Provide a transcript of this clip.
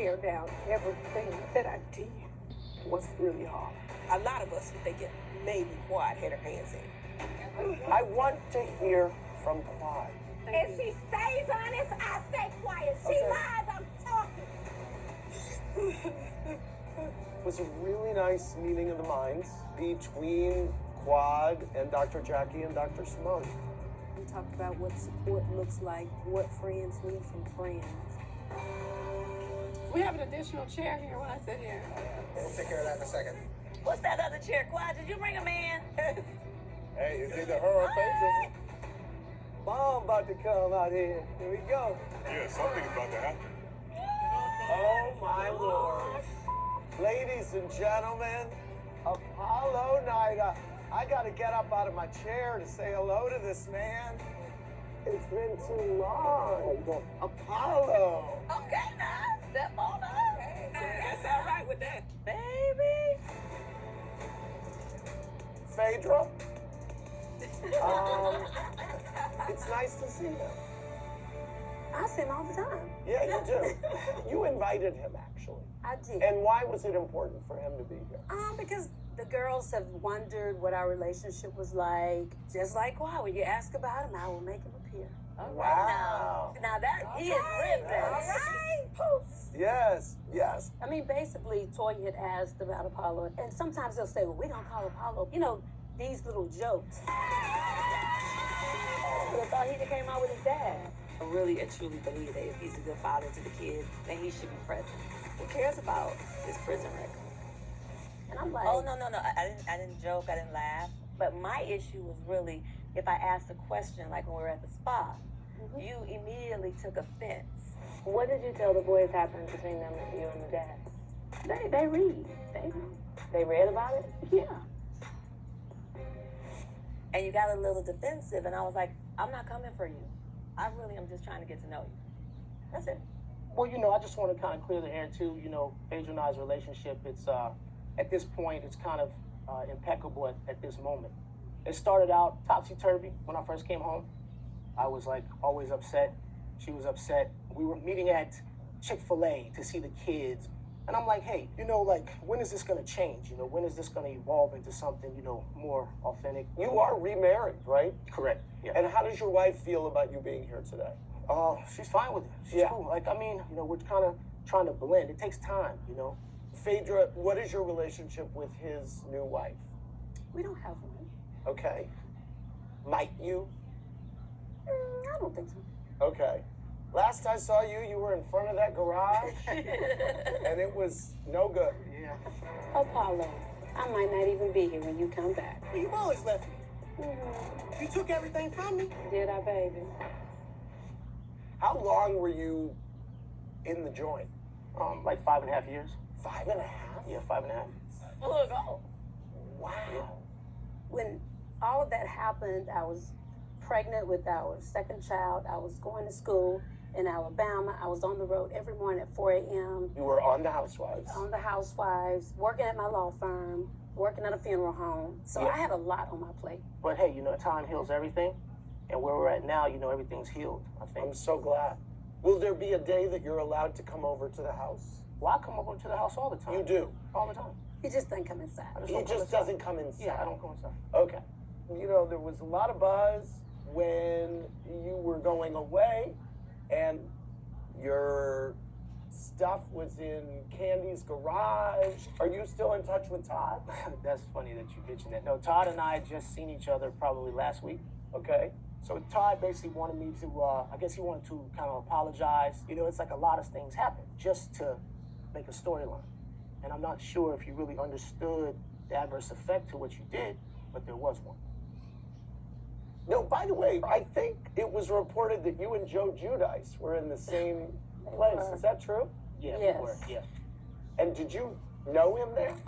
tear down everything that I did was really hard. A lot of us would think it maybe Quad had her hands in. I want to hear from Quad. If she stays honest, I stay quiet. She Okay. lies, I'm talking. It was a really nice meeting of the minds between Quad and Dr. Jackie and Dr. Simone. We talked about what support looks like, what friends need from friends. We have an additional chair here when I sit here. We'll take care of that in a second. What's that other chair, Quad? Did you bring a man? Hey, it's either her or Phaedra. Mom about to come out here. Here we go. Yeah, something's about to happen. Oh my Lord. Ladies and gentlemen, Apollo night. I gotta get up out of my chair to say hello to this man. It's been too long. Apollo. Okay, now, step on up. That's all right with that. Baby. Phaedra. It's nice to see you. I see him all the time. Yeah, you do. You invited him, actually. I did. And why was it important for him to be here? Because the girls have wondered what our relationship was like. Just like, wow, when you ask about him, I will make him appear. All right Wow. now. Now that he is ripping. All right. Poof. Yes, yes. I mean, basically, Toy had asked about Apollo, and sometimes they'll say, well, we're going to call Apollo, these little jokes. But I thought he came out with his dad. I really and truly believe that if he's a good father to the kid, then he should be present. Who cares about his prison record? And I'm like, Oh, no. I didn't joke. I didn't laugh. But my issue was really if I asked a question, like when we were at the spa, you immediately took offense. what did you tell the boys happened between them and you and the dad? They read. They read about it? Yeah. And you got a little defensive, and I was like, I'm not coming for you. I really am just trying to get to know you. That's it. Well, I just want to kind of clear the air too. Phaedra and I's relationship, it's at this point, it's kind of impeccable at this moment. It started out topsy-turvy when I first came home. I was like always upset. She was upset. We were meeting at Chick-fil-A to see the kids. And I'm like, hey, when is this going to change? When is this going to evolve into something, more authentic? You are remarried, right? Correct. Yeah. And how does your wife feel about you being here today? She's fine with it. She's cool. We're kind of trying to blend. It takes time, Phaedra, what is your relationship with his new wife? We don't have one. Okay. Might you? I don't think so. Okay. Last I saw you, you were in front of that garage, and it was no good. Yeah. Apollo, I might not even be here when you come back. You always left me. You took everything from me. Did I, baby? How long were you in the joint? Like 5.5 years. 5.5? Yeah, 5.5. Look, oh. Wow. When all of that happened, I was pregnant with our second child. I was going to school in Alabama. I was on the road every morning at 4 a.m. You were on the Housewives. on the Housewives, working at my law firm, working at a funeral home. So Yeah. I had a lot on my plate. But hey, time heals everything. And where we're at now, everything's healed, I think. I'm so glad. Will there be a day that you're allowed to come over to the house? Well, I come over to the house all the time. You do? All the time. He just didn't come inside. I He don't come just inside. doesn't come inside. Yeah, I don't come inside. Okay. There was a lot of buzz when you were going away, and your stuff was in Candy's garage. Are you still in touch with Todd? That's funny that you mentioned that. No, Todd and I had just seen each other probably last week. Okay. So Todd basically wanted me to, I guess he wanted to kind of apologize. It's like a lot of things happen just to make a storyline. And I'm not sure if you really understood the adverse effect to what you did, but there was one. No, by the way, I think it was reported that you and Joe Giudice were in the same place. were. Is that true? Yeah, Yes. we were, yeah. And did you know him there? Yeah,